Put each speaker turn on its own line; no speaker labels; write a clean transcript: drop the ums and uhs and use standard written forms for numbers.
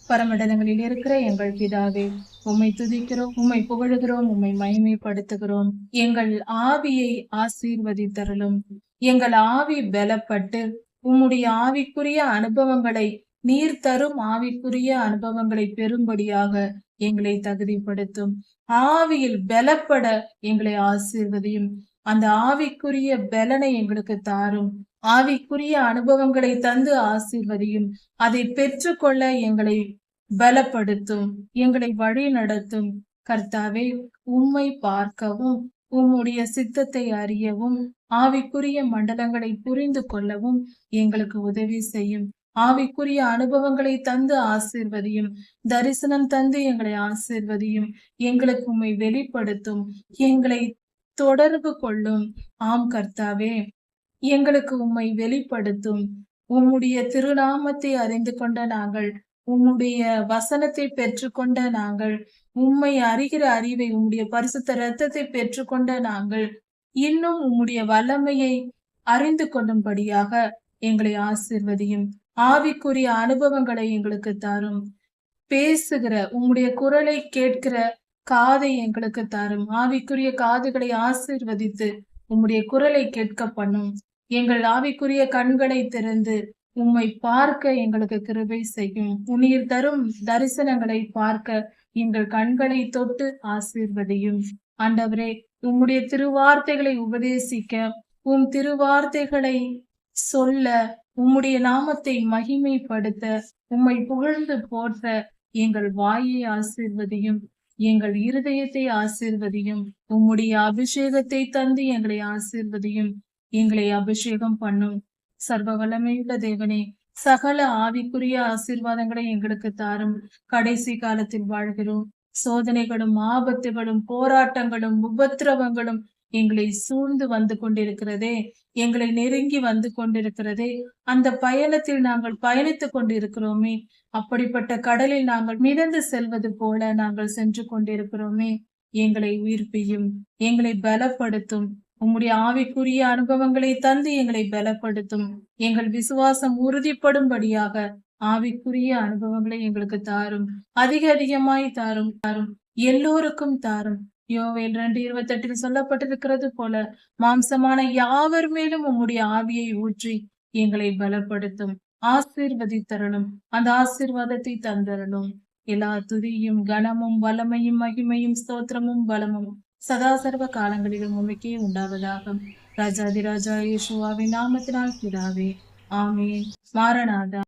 பரமண்டலங்களில் இருக்கிற எங்கள் பிதாவே, உம்மை துதிக்கிறோம், உம்மை புகழுகிறோம், உம்மை மகிமைப்படுத்துகிறோம். எங்கள் ஆவியை ஆசீர்வதித்தருளும். எங்கள் ஆவி பலப்பட்டு உம்முடைய ஆவிக்குரிய அனுபவங்களை, நீர் தரும் ஆவிக்குரிய அனுபவங்களை பெறும்படியாக எங்களை தகுதிப்படுத்தும். ஆவியில் பலப்பட எங்களை ஆசீர்வதியும். அந்த ஆவிக்குரிய பலனை எங்களுக்கு தாரும். ஆவிக்குரிய அனுபவங்களை தந்து ஆசீர்வதியும். அதை பெற்றுக்கொள்ள எங்களை பலப்படுத்தும், எங்களை வழி நடத்தும். கர்த்தாவே, உம்மை பார்க்கவும், உம்முடைய சித்தத்தை அறியவும், ஆவிக்குரிய மண்டலங்களை புரிந்து கொள்ளவும் எங்களுக்கு உதவி செய்யும். ஆவிக்குரிய அனுபவங்களை தந்து ஆசீர்வதியும். தரிசனம் தந்து எங்களை ஆசீர்வதியும். எங்களுக்கு உம்மை வெளிப்படுத்தும். எங்களை தொடர்பு கொள்ளும். ஆம் கர்த்தாவே, எங்களுக்கு உம்மை வெளிப்படுத்தும். உம்முடைய திருநாமத்தை அறிந்து கொண்ட நாங்கள், உம்முடைய வசனத்தை பெற்றுக்கொண்ட நாங்கள், உம்மை அறிகிற அறிவை, உம்முடைய பரிசுத்த இரத்தத்தை பெற்றுக்கொண்ட நாங்கள், இன்னும் உம்முடைய வல்லமையை அறிந்து கொள்ளும்படியாக எங்களை ஆசீர்வதியும். ஆவிக்குரிய அனுபவங்களை எங்களுக்கு தாரும். பேசுகிற உம்முடைய குரலை கேட்கிற காதை எங்களுக்கு தாரும். ஆவிக்குரிய காதுகளை ஆசீர்வதித்து உம்முடைய குரலை கேட்க பண்ணும். எங்கள் ஆவிக்குரிய கண்களை திறந்து உம்மை பார்க்க எங்களுக்கு கிருபை செய்யும். உன்னீர் தரும் தரிசனங்களை பார்க்க எங்கள் கண்களை தொட்டு ஆசீர்வதியும். ஆண்டவரே, உம்முடைய திருவார்த்தைகளை உபதேசிக்க, உம் திருவார்த்தைகளை சொல்ல, உம்முடைய நாமத்தை மகிமைப்படுத்த, உம்மை புகழ்ந்து போற்ற எங்கள் வாயை ஆசீர்வதியும். எங்கள் இருதயத்தை ஆசீர்வதியும். உம்முடைய அபிஷேகத்தை தந்து எங்களை ஆசீர்வதியும். எங்களை அபிஷேகம் பண்ணும். சர்வ வல்லமையுள்ள தேவனே, சகல ஆவிக்குரிய ஆசீர்வாதங்களை எங்களுக்கு தாரும். கடைசி காலத்தில் வாழ்கிறோம். சோதனைகளும் ஆபத்துகளும் போராட்டங்களும் உபத்திரவங்களும் எங்களை சூழ்ந்து வந்து கொண்டிருக்கிறதே, எங்களை நெருங்கி வந்து கொண்டிருக்கிறதே. அந்த பயணத்தில் நாங்கள் பயணித்துக் கொண்டிருக்கிறோமே, அப்படிப்பட்ட கடலில் நாங்கள் மிதந்து செல்வது போல நாங்கள் சென்று கொண்டிருக்கிறோமே. எங்களை உயிர்ப்பியும், எங்களை பலப்படுத்தும். உம்முடைய ஆவிக்குரிய அனுபவங்களை தந்து எங்களை பலப்படுத்தும். எங்கள் விசுவாசம் உறுதிப்படும்படியாக ஆவிக்குரிய அனுபவங்களை எங்களுக்கு தாரும். அதிகமாய் தாரும். எல்லோருக்கும் தாரும். யோவேல் 2:28 சொல்லப்பட்டிருக்கிறது போல, மாம்சமான யாவர் மேலும் உம்முடைய ஆவியை ஊற்றி எங்களை பலப்படுத்தும். ஆசீர்வதித்தரணும். அந்த ஆசீர்வாதத்தை தந்தரணும். எல்லா துதியும் கனமும் வல்லமையும் மகிமையும் ஸ்தோத்திரமும் பலமும் சதா சர்வ காலங்களிலும் உமக்கே உண்டாவதாக. ராஜாதிராஜா இயேசுவின் நாமத்தினால் பிதாவே, ஆமென். மாரநாதா.